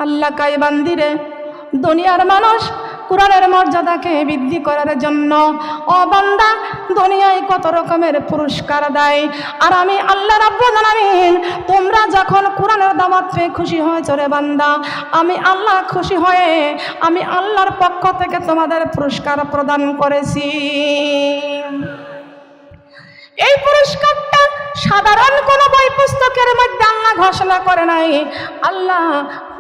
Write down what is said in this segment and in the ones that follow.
আল্লাহ কাই বান্দিরে দুনিয়ার মানুষ কুরআনের মর্যাদাকে বৃদ্ধি করার জন্য ও বান্দা দুনিয়ায় কত রকমের পুরস্কার দেয়। আর আমি আল্লাহ রাব্বুল আলামিন তোমরা যখন কুরআনের দাওয়াত পেয়ে খুশি হয়েছো রে বান্দা, আমি আল্লাহ খুশি হয়ে আমি আল্লাহর পক্ষ থেকে তোমাদের পুরস্কার প্রদান করেছি। এই পুরস্কারটা সাধারণ কোনো বই পুস্তকের মধ্যে আল্লাহ ঘোষণা করে নাই, আল্লাহ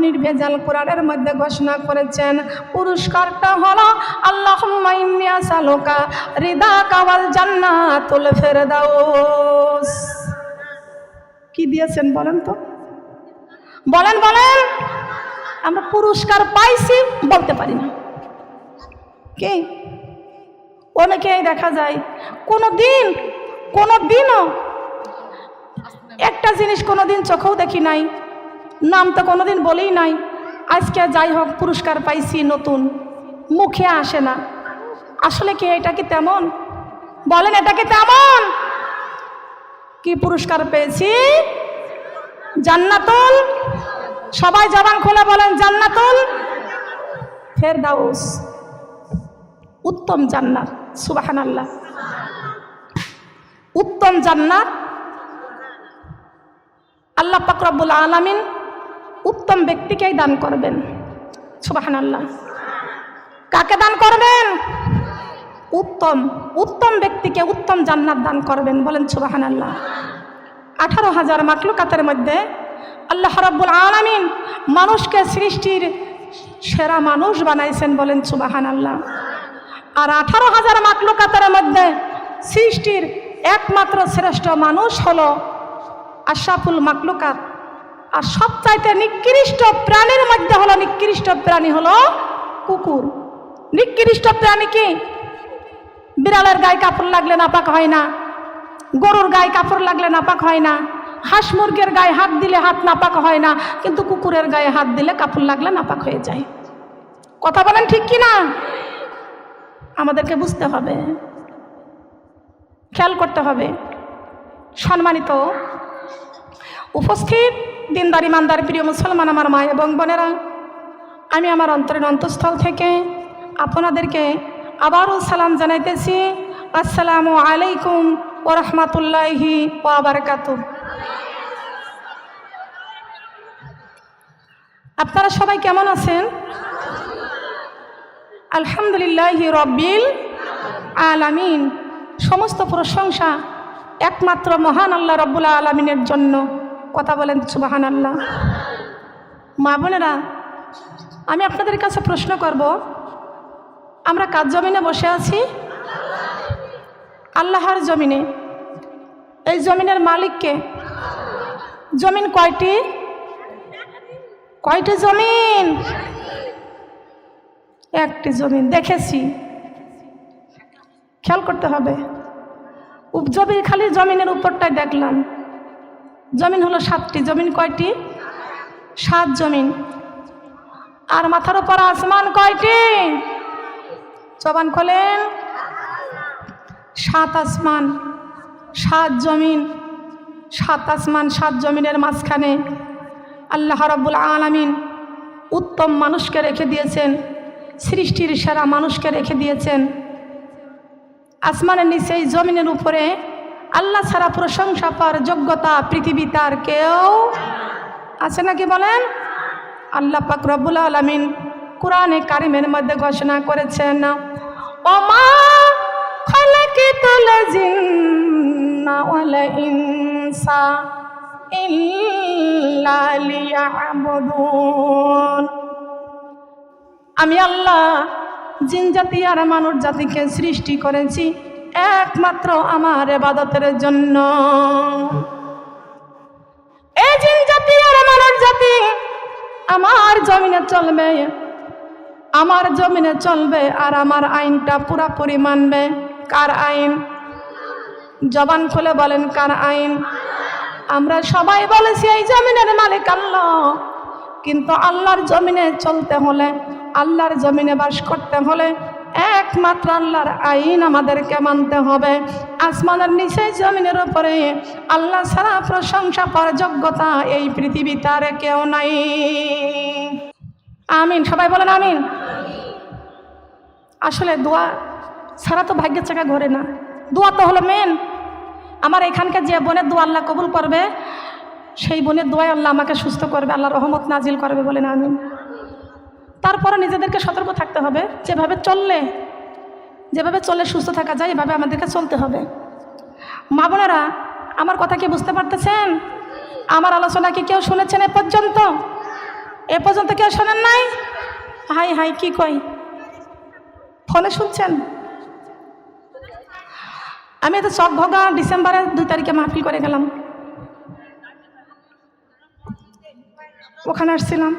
নির্ভেজাল কোরআনের মধ্যে ঘোষণা করেছেন। পুরস্কারটা হলো আল্লাহুম্মা ইন্নী আসআলুকা রিদাকা ওয়াল জান্নাতুল ফিরদাউস। কি দিয়েছেন বলেন তো, বলেন বলেন। আমরা পুরস্কার পাইছি বলতে পারি না। কি অনেকেই দেখা যায় কোনোদিনও একটা জিনিস কোনোদিন চোখেও দেখি নাই, নাম তো কোনোদিন বলেই নাই, আজকে যাই হোক পুরস্কার পাইছি নতুন, মুখে আসে না। আসলে কি এটা কি তেমন? বলেন এটা কি তেমন? কি পুরস্কার পেয়েছি? জান্নাতুল, সবাই জবান খুলে বলেন জান্নাতুল ফেরদাউস, উত্তম জান্নাত। সুবহানাল্লাহ, উত্তম জান্নাত আল্লাহ পাক রব্বুল আলামিন উত্তম ব্যক্তিকেই দান করবেন। সুবহানাল্লাহ। কাকে দান করবেন? উত্তম ব্যক্তিকে উত্তম জান্নাত দান করবেন। বলেন সুবহানাল্লাহ। 18,000 মাখলুকাতের মধ্যে আল্লাহ রাব্বুল আলামিন মানুষকে সৃষ্টির সেরা মানুষ বানাইছেন। বলেন সুবহানাল্লাহ। আর 18,000 মাখলুকাতের মধ্যে সৃষ্টির একমাত্র শ্রেষ্ঠ মানুষ হলো আশরাফুল মাখলুকাত। আর সবচাইতে নিকৃষ্ট প্রাণীর মধ্যে হলো নিকৃষ্ট প্রাণী হলো কুকুর। নিকৃষ্ট প্রাণী কি? বিড়ালের গায়ে কাপড় লাগলে নাপাক হয় না, গরুর গায়ে কাপড় লাগলে নাপাক হয় না, হাঁস মুরগির গায়ে হাত দিলে হাত নাপাক হয় না, কিন্তু কুকুরের গায়ে হাত দিলে কাপড় লাগলে নাপাক হয়ে যায়। কথা বলেন ঠিক কি না? আমাদেরকে বুঝতে হবে, খেয়াল করতে হবে। সম্মানিত উপস্থিত দিনদার ইমানদার প্রিয় মুসলমান আমার মা এবং বোনেরা, আমি আমার অন্তরের অন্তঃস্থল থেকে আপনাদেরকে আবারও সালাম জানাইতেছি। আসসালামু আলাইকুম ওয়া রাহমাতুল্লাহি ওয়া বারাকাতুহু। আপনারা সবাই কেমন আছেন? আলহামদুলিল্লাহি রাব্বিল আলামিন। সমস্ত প্রশংসা একমাত্র মহান আল্লাহ রাব্বুল আলামিনের জন্য। কথা বলেন সুবহানাল্লাহ। মা বোনেরা, আমি আপনাদের কাছে প্রশ্ন করব, আমরা কার জমিনে বসে আছি? আল্লাহর জমিনে। এই জমিনের মালিক কে? জমিন কয়টি? কয়টি জমিন? একটি জমিন। দেখেছি, খেয়াল করতে হবে। জমিন খালি জমিনের উপরটাই দেখলাম। জমিন হলো 7টি। জমিন কয়টি? 7 জমিন। আর মাথার উপর আসমান কয়টি? জবান খোলেন। 7 আসমান 7 জমিন। 7 আসমান 7 জমিনের মাঝখানে আল্লাহ রাব্বুল আলামিন উত্তম মানুষকে রেখে দিয়েছেন, সৃষ্টির সেরা মানুষকে রেখে দিয়েছেন। আসমানের নিচে এই জমিনের উপরে আল্লাহ ছাড়া প্রশংসা পাওয়ার যোগ্যতা পৃথিবীতে আর কেউ আছে নাকি বলেন? আল্লাহ পাক রব্বুল আলামিন কোরআনে কারিমের মধ্যে ঘোষণা করেছেন, ওমা খালাকাতুল জিন্না ওয়াল ইনসা ইল্লা লিয়াবুদুন। আমি আল্লাহ জিন জাতি আর মানব জাতিকে সৃষ্টি করেছি একমাত্র আমার ইবাদতের জন্য। এই জিন জাতি আর মানব জাতি আমার জমিনে চলবে, আমার জমিনে চলবে, আর আমার আইনটা পুরাপুরি মানবে। কার আইন? জবান খুলে বলেন কার আইন? আমরা সবাই বলেছি এই জমিনের মালিক আল্লাহ, কিন্তু আল্লাহর জমিনে চলতে হলে, আল্লাহর জমিনে বাস করতে হলে একমাত্র আল্লাহর আইন আমাদেরকে মানতে হবে। আসমানের নিচে জমিনের উপরে আল্লাহ ছাড়া প্রশংসা পাওয়ার যোগ্যতা এই পৃথিবীতে আর কেউ নাই। আমিন, সবাই বলেন আমিন। আসলে দোয়া ছাড়া তো ভাগ্যের চাকা ঘোরে না, দোয়া তো হলো মেন। আমার এখানকার যে বোনের দোয়া আল্লাহ কবুল করবে, সেই বোনের দোয়ায় আল্লাহ আমাকে সুস্থ করবে, আল্লাহ রহমত নাজিল করবে, বলেন আমিন। তারপরে নিজেদেরকে সতর্ক থাকতে হবে, যেভাবে চললে সুস্থ থাকা যায় এভাবে আমাদেরকে চলতে হবে। মা বোনেরা, আমার কথা কি বুঝতে পারতেছেন? আমার আলোচনা কি কেউ শুনেছেন এ পর্যন্ত? কেউ শোনেন নাই? হাই হাই, কি কই, ফোনে শুনছেন? আমি তো চকভগা ডিসেম্বরের 2 তারিখে মাহফিল করে গেলাম, ওখানে আসছিলাম।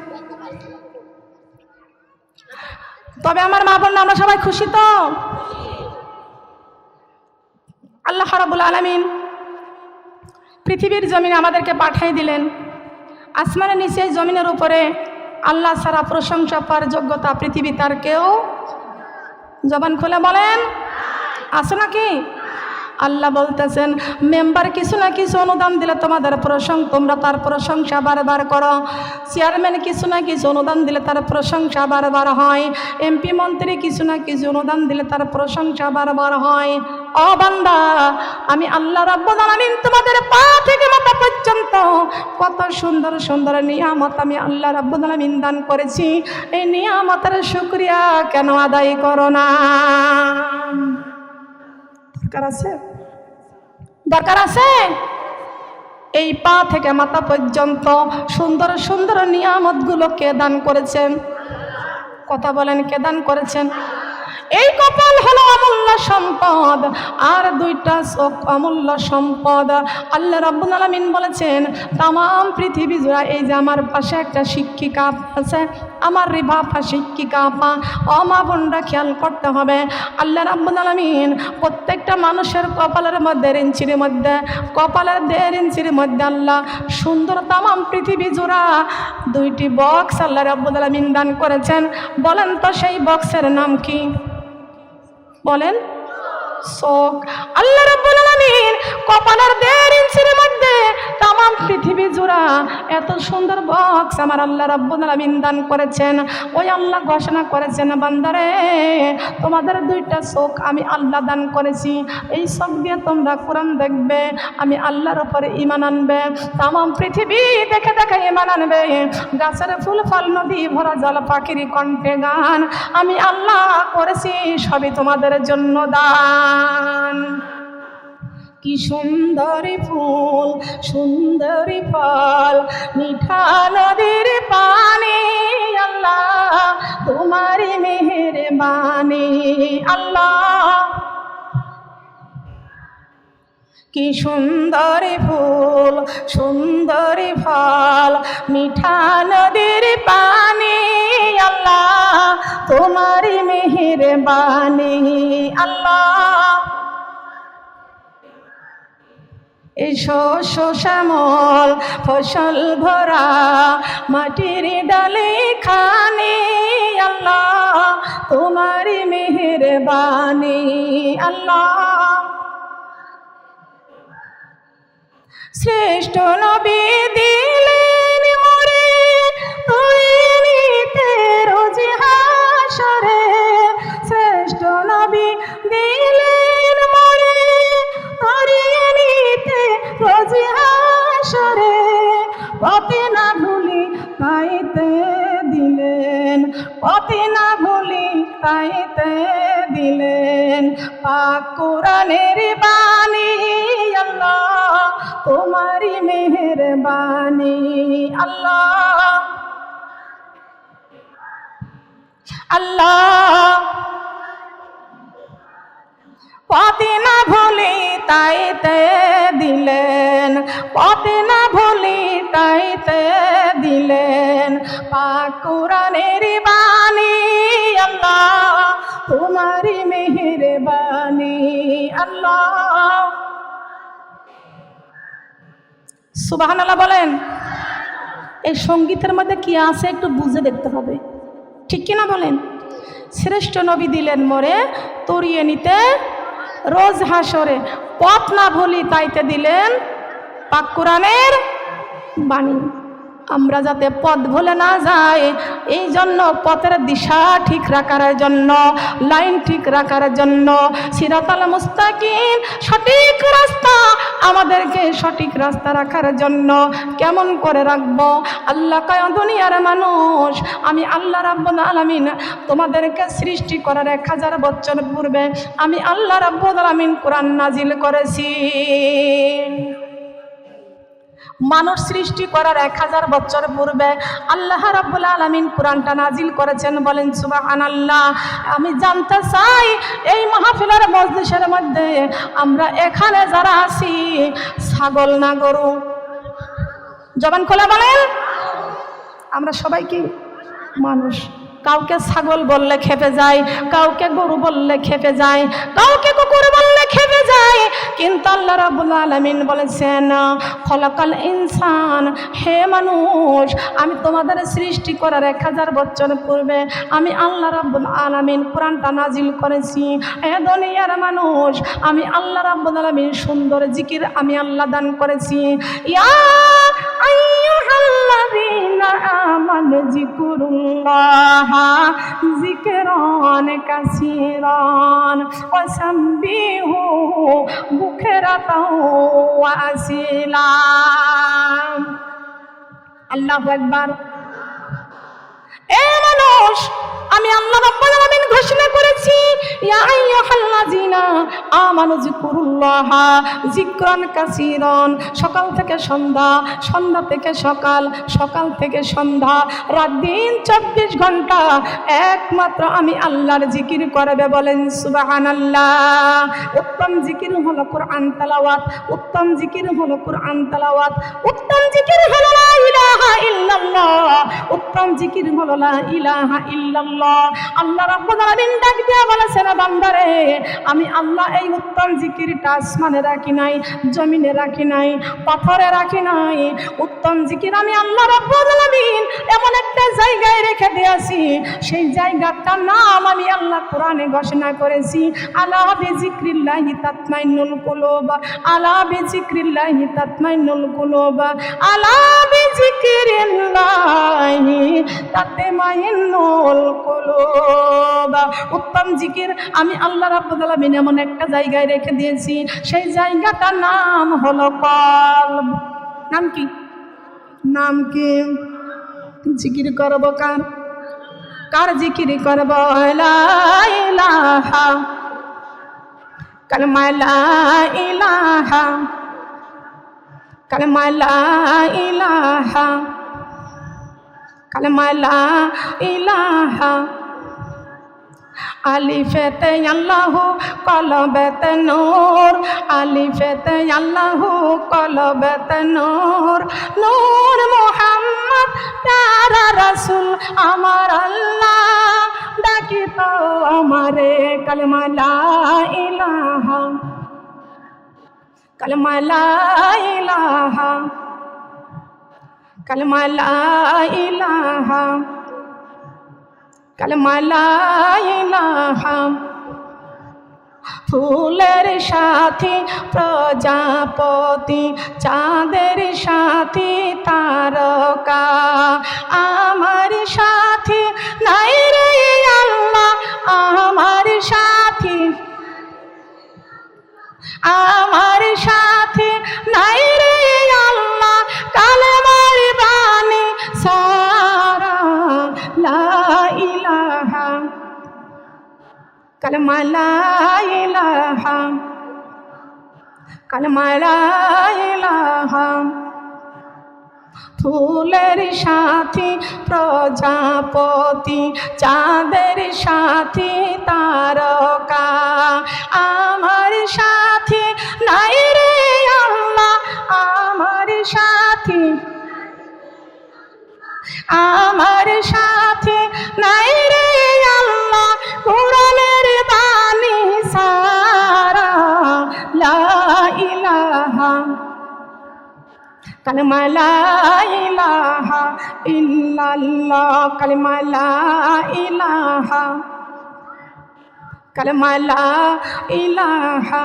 তবে আমার মা বোন আমরা সবাই খুশি তো? আল্লাহ রাব্বুল আলামিন পৃথিবীর জমিনে আমাদেরকে পাঠিয়ে দিলেন। আসমানের নিচে জমিনের উপরে আল্লাহ ছাড়া প্রশংসা পাওয়ার যোগ্যতা পৃথিবী তার কেউ, জবান খুলে বলেন, আছে নাকি? আল্লাহ বলতেছেন, মেম্বার কিছু না কিছু অনুদান দিলে তোমাদের তোমরা তার প্রশংসা বারবার করো। চেয়ারম্যান কিছু না কিছু অনুদান দিলে তার প্রশংসা বারবার হয়। এমপি মন্ত্রী কিছু না কিছু অনুদান দিলে তার প্রশংসা বারবার হয়। ও বান্দা, আমি আল্লাহ রাব্বুল আলামিন তোমাদের পা থেকে মাথা পর্যন্ত কত সুন্দর সুন্দর নিয়ামত আমি আল্লাহ রাব্বুল আলামিন দান করেছি, এই নিয়ামতের শুকরিয়া কেন আদায় করো না? দরকার আছে? এই পা থেকে মাথা পর্যন্ত সুন্দর সুন্দর নিয়ামতগুলো কে দান করেছেন? কথা বলেন, কে দান করেছেন? এই কপাল হলো অমূল্য সম্পদ, আর 2টা চোখ অমূল্য সম্পদ। আল্লাহ রাব্বুল আলামিন বলেছেন, তাম পৃথিবী জুড়ে, এই যে আমার পাশে একটা শিক্ষিকা আছে, আমার রিভাপা শিক্ষিকা আপা, মা বোনরা খেয়াল করতে হবে। আল্লাহ রাব্বুল আলামিন প্রত্যেকটা মানুষের কপালের মধ্যে 1 ইঞ্চির মধ্যে, কপালের 1.5 ইঞ্চির মধ্যে আল্লাহ সুন্দর তাম পৃথিবী জুড়া 2টি বক্স আল্লাহ রাব্বুল আলামিন দান করেছেন। বলেন তো সেই বক্সের নাম কি? বলেন, চোখ। আল্লাহ রাব্বুল আলামিন কপালের 1.5 ইঞ্চির মধ্যে তাম পৃথিবী জুড়া এত সুন্দর বক্স আমার আল্লাহ রাব্বুল আলামিন দান করেছেন। ওই আল্লাহ ঘোষণা করেছেন, বান্দারে তোমাদের 2টা চোখ আমি আল্লাহ দান করেছি, এই চোখ দিয়ে তোমরা কোরআন দেখবে, আমি আল্লাহর উপরে ঈমান আনবে, তাম পৃথিবী দেখে দেখে ঈমান আনবে, গাছের ফুল ফল নদী ভরা জল পাখির কণ্ঠে গান আমি আল্লাহ করেছি, সবই তোমাদের জন্য দান। কি সুন্দরী ফুল, সুন্দরী ফল, মিঠা নদীর পানি, আল্লাহ তোমারই মেহেরবানি। আল্লাহ কি সুন্দরী ফুল, সুন্দরী ফল, মিঠা নদীর পানি, আল্লাহ তোমারই মেহেরবানি। আল্লাহ এই শস্য শ্যামল ফসল ভরা মাটির ডালে খানি, আল্লাহ তোমারই মেহেরবানি। আল্লাহ শ্রেষ্ঠ নবী দিলেন মোরে তুই নিতে রোজ হাসরে, শ্রেষ্ঠ নবী দিলেন মোরে তুই নিতে রোজ হাসরে, পথে না ভুলি তাইতে দিলেন, পথে না ভুলি তাইতে দিলেন, পাক কোরআনের বাণী, আল্লাহ তোমারই মেহেরবানি। আল্লাহ আল্লাহ পথে না ভুলি তাইতে দিলেন, পথে না ভুলি তাইতে দিলেন, পাক কোরআনের বাণী, আল্লাহ তোমারই মেহেরবানি। আল্লাহ সুবহানাল্লাহ বলেন। এই সঙ্গীতের মধ্যে কি আছে একটু বুঝে দেখতে হবে, ঠিক কিনা বলেন? শ্রেষ্ঠ নবী দিলেন মোরে তরিয়ে নিতে রোজ হাসরে, পথ না ভুলি তাইতে দিলেন পাক কোরআনের বাণী। আমরা যাতে পথ ভুলে না যাই, এই জন্য পথের দিশা ঠিক রাখার জন্য, লাইন ঠিক রাখার জন্য, সিরাতাল মুস্তাকিম সঠিক রাস্তা, আমাদেরকে সঠিক রাস্তা রাখার জন্য কেমন করে রাখবো? আল্লাহ কয়, দুনিয়ার মানুষ, আমি আল্লাহ রাব্বুল আলামিন তোমাদেরকে সৃষ্টি করার 1000 বছর পূর্বে আমি আল্লাহ রাব্বুল আলামিন কোরআন নাজিল করেছি। মানুষ সৃষ্টি করার 1000 বছর পূর্বে আল্লাহ রাব্বুল আলামিন কোরআনটা নাজিল করেছেন। বলেন সুবহানাল্লাহ। আমি জানতে চাই এই মাহফিলের মজলিসের মধ্যে আমরা এখানে যারা আছি, ছাগল না গরু? জবান খোলা বলেন। আমরা সবাই কি মানুষ? কাউকে ছাগল বললে খেপে যায়, কাউকে গরু বললে খেপে যায়, কাউকে কুকুর বললে খেপে যায়, কিন্তু আল্লাহ রাব্বুল আলামিন বলেছেন, খলাকাল ইনসান, হে মানুষ, আমি তোমাদের সৃষ্টি করার 1000 বছর পূর্বে আমি আল্লাহ রাব্বুল আলামিন কোরআনটা নাজিল করেছি। হে দুনিয়ার মানুষ, আমি আল্লাহ রাব্বুল আলামিন সুন্দর জিকির আমি আল্লাহ দান করেছি। ইয়া আইয়ুহাল্লাযীনা আমানু যিকুরুল্লাহ যিকরান কাসীরান ওয়াসাব্বিহু বুকরাতাও ওয়া আসীলা। আল্লাহু আকবার। এ মানুষ, আমি আল্লাহ রাব্বুল আলামিন ঘোষণা করেছি, ইয়া আইয়ুহাল্লাযীনা আমানু যিকুরুল্লাহ যিকরান কাসীরান। সকাল থেকে সন্ধ্যা, সন্ধ্যা থেকে সকাল, সকাল থেকে সন্ধ্যা, রাত দিন 24 ঘন্টা একমাত্র আমি আল্লাহর জিকির করবে। বলেন সুবহানাল্লাহ। উত্তম জিকির হলো কোরআন তেলাওয়াত, উত্তম জিকির হলো কোরআন তেলাওয়াত, উত্তম জিকির হলো লা ইলাহা ইল্লাল্লাহ, উত্তম জিকির হলো লা ইলাহা ইল্লাল্লাহ। আল্লাহ রাব্বুল আলামিন ডাক দিয়া বলেছেন, বান্দারে, আমি আল্লাহ এই উত্তম জিকিরটা আসমানে রাখি নাই, জমিনে রাখি নাই, পাথরে রাখি নাই। উত্তম জিকির আমি আল্লাহ রাব্বুল আলামিন এমন একটা জায়গায় রেখে দিয়েছি, সেই জায়গাটার নাম আমি আল্লাহ কোরআনে ঘোষণা করেছি, আলা বিযিক্রিল্লাহি তাতমাইন্নুল কুলুব, আলা বিযিক্রিল্লাহি তাতমাইন্নুল কুলুব, আলা বিযিক্রিল্লাহি তাতমাইন্নুল কুলুব। উত্তম জিকির আমি আল্লাহ রাব্বুল আলামিন এমন একটা জায়গায় রেখে দিয়েছি, সেই জায়গাটার নাম হলো কলব। নাম কি? নাম কি? জিকির করব কার? কার জিকির করব? লা ইলাহা, কালেমা লা ইলাহা, কালেমা লা ইলাহা, কালেমা লা ইলাহা। আলিফেতে আল্লাহু, কলবেতে নূর, আলিফেতে আল্লাহু, কলবেতে নূর, নূর মুহাম্মদ প্যারা রাসূল আমার আল্লাহ ডাকি তো আমারে। কালেমা লা ইলাহা, কালেমা লা ইলাহা, কালেমা লা ইলাহা, কালেমা লা ইলাহা। ফুলের সাথী প্রজাপতি, চাঁদের সাথী তারকা, আমার সাথী নাই রে আল্লাহ, আমার সাথী, আমার সাথী নাই রে আল্লাহ, কালেমার বাণী সারা লা ইলাহা, কালেমা লা ইলাহা, কালেমা লা ইলাহা। ফুলের সাথী প্রজাপতি, চাঁদের সাথী তারকা, আমার সাথী নাই রে আল্লাহ, আমার সাথী, আমার সাথী নাই রে আল্লাহ, কোরআনের বাণী সারা লা ইলাহা, কালেমা লা ইলাহা ইল্লাল্লাহ, কালেমা লা ইলাহা, কালেমা লা ইলাহা।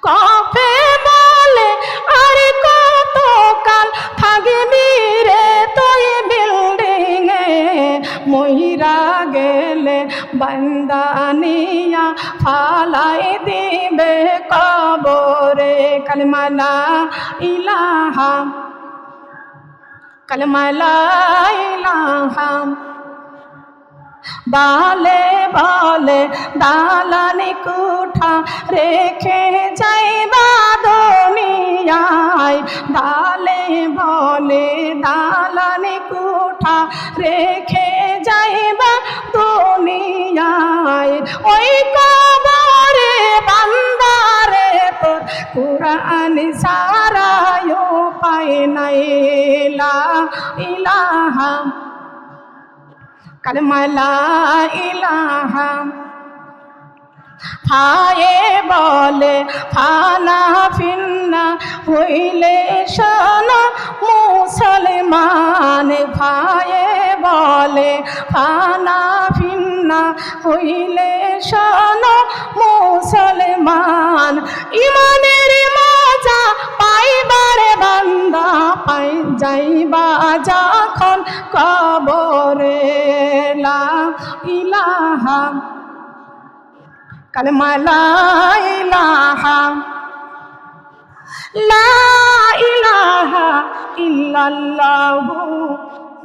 কফে বলে আর কত কতকাল থাকবি রে তুই বিল্ডিং এ, মহিরা গেলে বান্দানিয়া ফালাই দিবে কবরে। কালিমা লা ইলাহা, কালিমা লা ইলাহা। বালে বলে দালানি কুঠা রেখে যাইবা দুনিয়ায়, দালে বলে দালানি কুঠা রেখে যাইবা দুনিয়ায়। ওই কবরে বান্দারে তোর কুরআন সারা উপায় নাই। লা ইলাহা, কালিমা লা ইলাহা। ফায়ে বলে ফানা ফিন্না হইলে শোনো মুসলমান, ফায়ে বলে ফানা ফিন্না হইলে শোনো মুসলমান। ইমানের মজা পাইবারে বান্দা পাই যাইবা যখন কবরে। লা ইলাহা, কালিমা লা ইলাহা, লা ইলাহা ইল্লাল্লাহু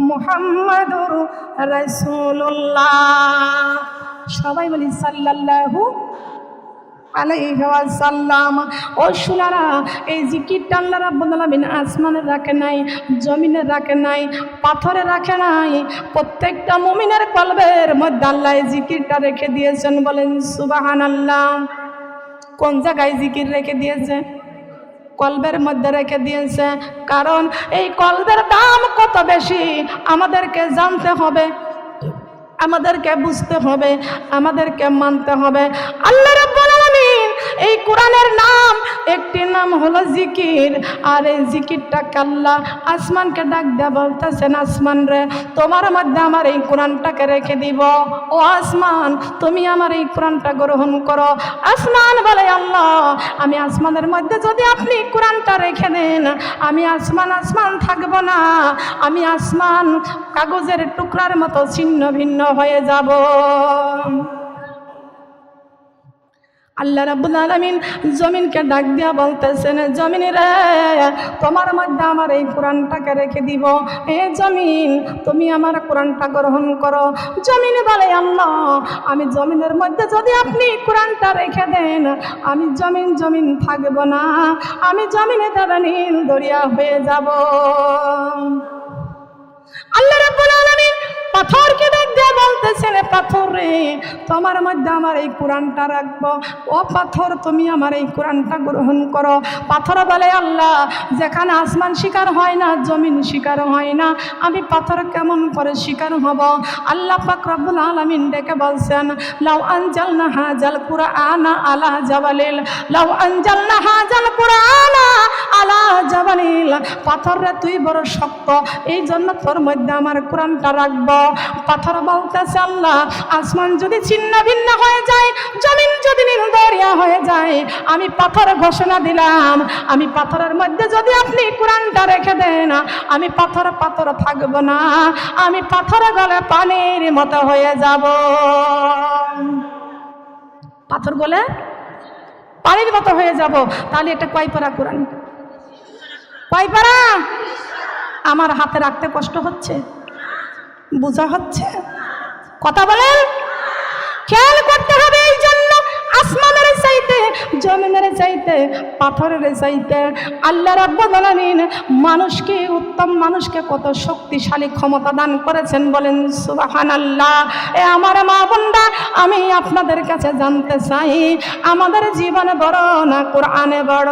মুহাম্মাদুর রাসূলুল্লাহ। সবাই বলি সাল্লাল্লাহু আলাইহি ওয়াসাল্লাম। ও শুনারা, এই জিকিরটা আল্লাহ রাব্বুল আলামিন আসমানে রাখে নাই, জমিনে রাখে নাই, পাথরে রাখে নাই, প্রত্যেকটা মুমিনের কলবের মধ্যে আল্লাহ এই জিকিরটা রেখে দিয়েছেন। বলেন সুবহানাল্লাহ। কোন জায়গায় জিকির রেখে দিয়েছে? কলবের মধ্যে রেখে দিয়েছে। কারণ এই কলবের দাম কত বেশি আমাদেরকে জানতে হবে, আমাদেরকে বুঝতে হবে, আমাদেরকে মানতে হবে। আল্লাহ রাব্বুল আলামিন এই কোরআনের নাম, একটি নাম হলো জিকির। আর এই জিকিরটাকে আল্লাহ আসমানকে ডাক দেয়া বলতেছেন, আসমান রে তোমার মধ্যে আমার এই কোরআনটাকে রেখে দিব। ও আসমান, তুমি আমার এই কোরআনটা গ্রহণ করো। আসমান বলে, আল্লাহ আমি আসমানের মধ্যে যদি আপনি কোরআনটা রেখে দেন, আমি আসমান আসমান থাকবো না, আমি আসমান কাগজের টুকরার মতো ছিন্ন ভিন্ন হয়ে যাব। আল্লাহ রাব্বুল আলামিন জমিনকে ডাক দিয়া বলতেছেন, জমিন রে তোমার মধ্যে আমার এই কোরআনটাকে রেখে দিব। এ জমিন, তুমি আমার কোরআনটা গ্রহণ করো। জমিন বলে, আল্লাহ আমি জমিনের মধ্যে যদি আপনি কোরআনটা রেখে দেন, আমি জমিন জমিন থাকব না, আমি জমিনে দ্বারা নীল দরিয়া হয়ে যাব। আল্লাহ রাব্বুল আলামিন পাথরকে ডাক দিয়ে বলতেছেন, পাথর রে তোমার মধ্যে আমার এই কোরআনটা রাখবো। ও পাথর, তুমি আমার এই কোরআনটা গ্রহণ করো। পাথর বলে, আল্লাহ যেখানে আসমান শিকার হয় না, জমিন শিকার হয় না, আমি পাথর কেমন করে শিকার হব? আল্লাহ পাক রব্বুল আলামিন ডেকে বলছেন, লাউ আনজালনা হাযাল কুরআনা আলা জাবালিল, লাউ আনজালনা হাযাল কুরআনা আলা জাবালিল। পাথর রে তুই বড় শক্ত, এই জন্য তোর মধ্যে আমার কোরআনটা রাখবো। পাথর বলতেছে, আল্লাহ আসমান যদি ছিন্ন ভিন্ন হয়ে যায়, জমিন যদি নীল দরিয়া হয়ে যায়, আমি পাথর ঘোষণা দিলাম, আমি পাথরের মধ্যে যদি আপনি কোরআনটা রেখে দেন, আমি পাথর পাথর থাকবো না, আমি পাথরে গলে পানির মতো হয়ে যাব। পাথর গলে পানির মতো হয়ে যাব। তাহলে এটা কয় পারা কোরআন? কয় পারা? আমার হাতে রাখতে কষ্ট হচ্ছে? বোঝা হচ্ছে? কথা বলেন। খেয়াল করতে হবে। এই জন্য আসমানের চাইতে, জমিনের চাইতে, পাথরের চাইতে আল্লাহ রাব্বুল আলামিন মানুষকে, উত্তম মানুষকে কত শক্তিশালী ক্ষমতা দান করেছেন। বলেন সুবহানাল্লাহ। এ আমার মা বোনরা, আমি আপনাদের কাছে জানতে চাই, আমাদের জীবনে বড় না কোরআনে বড়?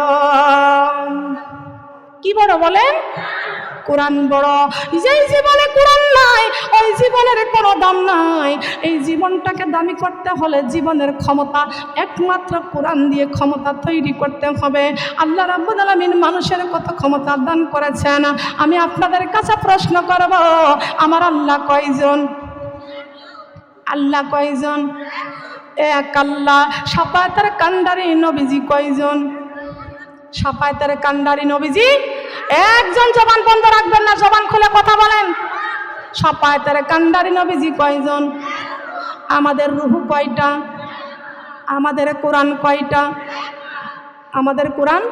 কি বড় বলেন? কোরআন বড়। যেই জীবনে কোরআন নাই, ওই জীবনের কোনো দাম নাই। এই জীবনটাকে দামি করতে হলে জীবনের ক্ষমতা একমাত্র কোরআন দিয়ে ক্ষমতা তৈরি করতে হবে। আল্লাহ রাব্বুল আলামিন মানুষের কত ক্ষমতা দান করেছেন। আমি আপনাদের কাছে প্রশ্ন করব, আমার আল্লাহ কয়জন? আল্লাহ কয়জন? এক আল্লাহ। শাফায়াতের কান্ডারি নবীজি কয়জন? শাফায়াতের কান্ডারি নবীজি একজন জবান বন্ধ রাখবেন না, জবান খুলে কথা বলেন। শাফায়াতের কান্ডারি নবীজি কয়জন? আমাদের রূহ কয়টা? আমাদের কোরআন কয়টা? আমাদের কোরআন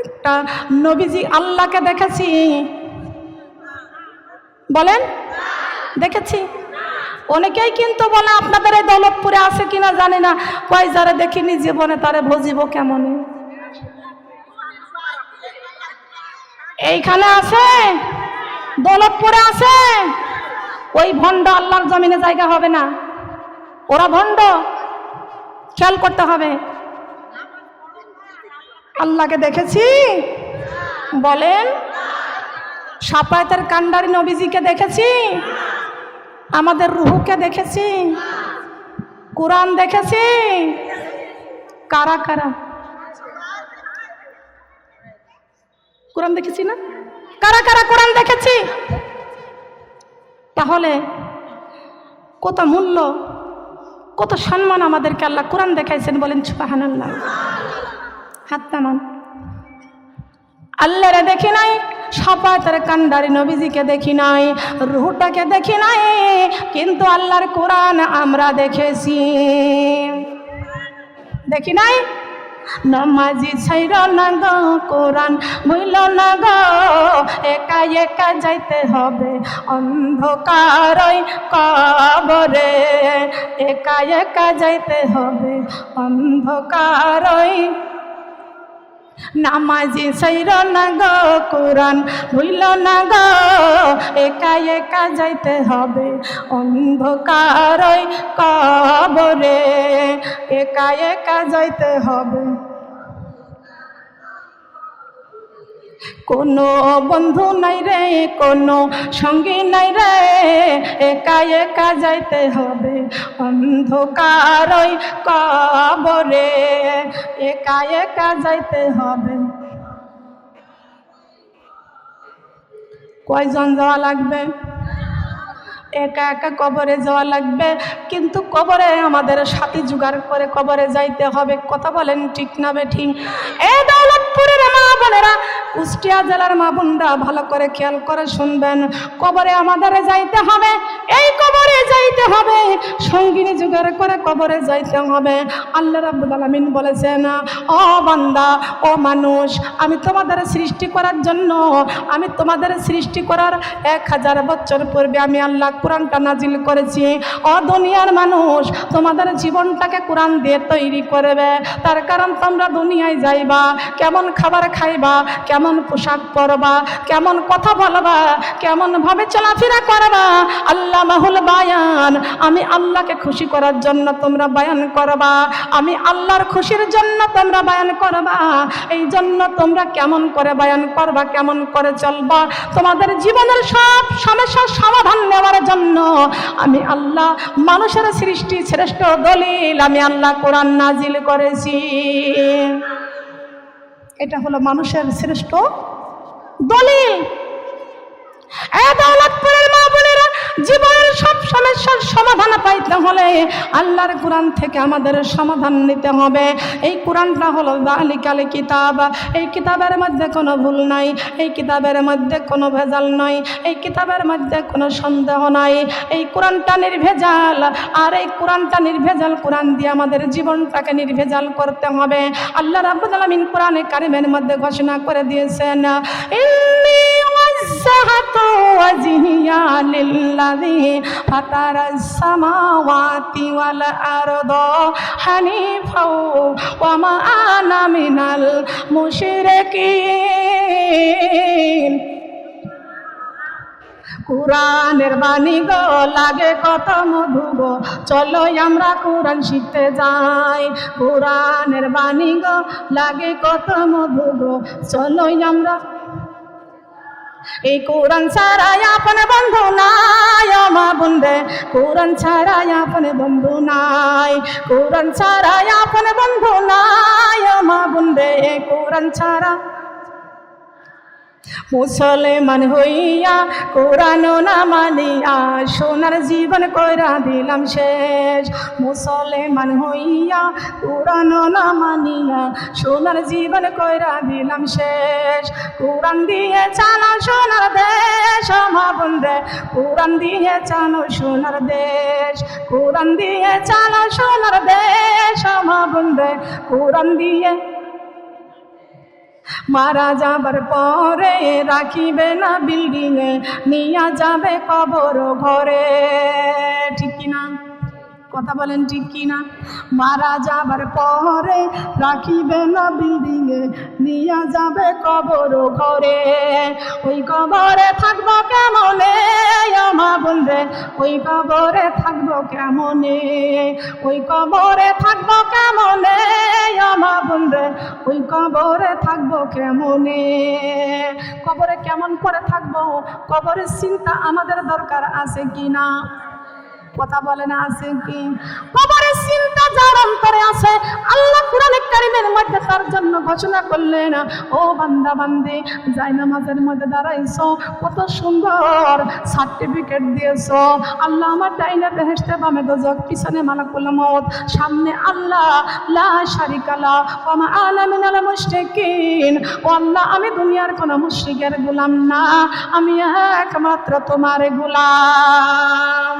একটা। নবীজি আল্লাহকে দেখেছি বলেন? দেখেছি। অনেকেই কিন্তু বলে আপনাদের এই দৌলতপুরে আছে কিনা জানি না, কয় যারা দেখিনি জীবনে তারে ভজিব কেমনে। এইখানে আছে, দৌলতপুরে আছে। ওই ভণ্ড আল্লাহর জমিনে জায়গা হবে না, ওরা ভণ্ড, খেয়াল করতে হবে। আল্লাহকে দেখেছি বলেন? শাফায়াতের কান্ডারি নবীজিকে দেখেছি, আমাদের রূহকে দেখেছি, কোরআন দেখেছি। কারা কারা কোরআন দেখেছি না? কারা কারা কোরআন দেখেছি? তাহলে কত মূল্য, কত সম্মান আমাদেরকে আল্লাহ কোরআন দেখাইছেন বলেন সুবহানাল্লাহ। হাত নামান। আল্লাহরে দেখি নাই, শাফায়াতের কান্ডারি নবীজিকে দেখি নাই, রূহটাকে দেখি নাই, কিন্তু আল্লাহর কোরআন আমরা দেখেছি। দেখি নাই? নামাজি ছাইর না গো কোরআন ভুইল না গো, একা একা যাইতে হবে অন্ধকারই কবরে, একা একা যাইতে হবে অন্ধকারই। নামাজি ছাইর না গো কোরআন ভুইল না গো, একা একা যাইতে হবে অন্ধকারই কবরে, একা একা যাইতে হবে। কোনো বন্ধু নাই রে, কোনো সঙ্গী নাই রে, একা একা যাইতে হবে অন্ধকারই কবরে, একা একা যাইতে হবে। কয়জন যাওয়া লাগবে? একা একা কবরে যাওয়া লাগবে, কিন্তু কবরে আমাদের সাথী জোগাড় করে কবরে যাইতে হবে। কথা বলেন ঠিক না বেঠিক? এই দৌলতপুরের মা বোনেরা, কুষ্টিয়া জেলার মা বোনরা ভালো করে খেয়াল করে শুনবেন, কবরে আমাদের যাইতে হবে। এই কবরে যাইতে হবে, সঙ্গিনী জোগাড় করে কবরে যাইতে হবে। আল্লাহ রাব্বুল আলামিন বলেছেন, ও বান্দা, ও মানুষ, আমি তোমাদের সৃষ্টি করার জন্য, আমি তোমাদের সৃষ্টি করার 1000 বছর পূর্বে আমি আল্লাহ কোরআনটা নাজিল করেছি। ও দুনিয়ার মানুষ, তোমাদের জীবনটাকে কোরআন দিয়ে তৈরি করবে। তার কারণ তোমরা দুনিয়ায় যাইবা, কেমন খাবার খাইবা, কেমন পোশাক পরবা, কেমন কথা বলবা, কেমন ভাবে চলাফেরা করবা, আল্লাহ মাহুল বায়ান। আমি আল্লাহকে খুশি করার জন্য তোমরা বায়ান করবা, আমি আল্লাহর খুশির জন্য তোমরা বায়ান করবা। এই জন্য তোমরা কেমন করে বায়ান করবা, কেমন করে চলবা, তোমাদের জীবনের সব সমস্যার সমাধান নেওয়ার জন্য আমি আল্লাহ মানুষের সৃষ্টি শ্রেষ্ঠ দলিল আমি আল্লাহ কোরআন নাজিল করেছি। এটা হলো মানুষের শ্রেষ্ঠ দলিল। এই দৌলতপুরের মা বোনেরা, জীবনের সব সমস্যার সমাধান পাইতে হলে আল্লাহর কোরআন থেকে আমাদের সমাধান নিতে হবে। এই কোরআনটা হলো যালিকাল কিতাব। এই কিতাবের মধ্যে কোনো ভুল নাই, এই কিতাবের মধ্যে কোনো ভেজাল নাই, এই কিতাবের মধ্যে কোনো সন্দেহ নাই। এই কোরআনটা নির্ভেজাল, আর এই কোরআনটা নির্ভেজাল কোরআন দিয়ে আমাদের জীবনটাকে নির্ভেজাল করতে হবে। আল্লাহ রাব্বুল আলামিন কোরআনে কারিমের মধ্যে ঘোষণা করে দিয়েছেন, ইন্নী ওয়াজ্জাহতু ওয়াজহিয়া লিল্লাযী ফাতারাস সামাওয়াতি ওয়াল আরদা হানিফাও ওয়া মা আনা মিনাল মুশরিকিন। কোরআনের বাণী গো লাগে কত মধু গো, চলো আমরা কোরআন শিখতে যাই। কোরআনের বাণী গো লাগে কত মধু গো, চলো আমরা। এই কোরআন ছাড়াই আপন বন্ধু নাই মা বন্ধে, কোরআন ছাড়াই আপন বন্ধু নাই, কোরআন ছাড়াই আপন বন্ধু নাই মা বন্ধে, কোরআন ছাড়া। মুসলমান হইয়া কোরআন না মানিয়া সোনার জীবন কইরা দিলাম শেষ। মুসলমান হইয়া কোরআন না মানিয়া সোনার জীবন কইরা দিলাম শেষ। কোরআন দিয়ে চালো সোনার দেশ মা বন্ধে, কোরআন দিয়ে চালো সোনার দেশ। কোরআন দিয়ে চালো সোনার দেশ মা বন্ধে, কোরআন দিয়ে। মারা যাবার পরে রাখিবে না বিল্ডিংয়ে, নিয়া যাবে কবর ঘরে। ঠিক কিনা? কথা বলেন ঠিক কিনা? মারা যাবার পরে রাখিবে না বিল্ডিংয়ে, নিয়া যাবে কবর ঘরে। ওই কবরে থাকবো কেমনে মা বন্ধে, ওই কবরে থাকবো কেমনে, ওই কবরে থাকবো কেমনে মা বন্ধে, ওই কবরে থাকবো কেমনে। কবরে কেমন করে থাকবো? কবরের চিন্তা আমাদের দরকার আছে কিনা? কথা বলেন আছে কি? কবরের চিন্তা যার অন্তরে আছে, আল্লাহ কোরআনে কারীমের মধ্যে তার জন্য ঘোষণা করলেন, ও বান্দা বান্দি যাই নামাজের মধ্যে দাঁড়াইছো, কত সুন্দর সার্টিফিকেট দিয়েছো। আল্লাহ আমার ডাইনে বেহেশতে, বামে দোজখ, পিছনে মালাকুল মউত, সামনে আল্লাহ লা শারিকা লা ওয়া মা আনা মিনাল মুশরিকিন। ও আল্লাহ, আমি দুনিয়ার কোনো মুশরিকের গোলাম না, আমি একমাত্র তোমার গোলাম।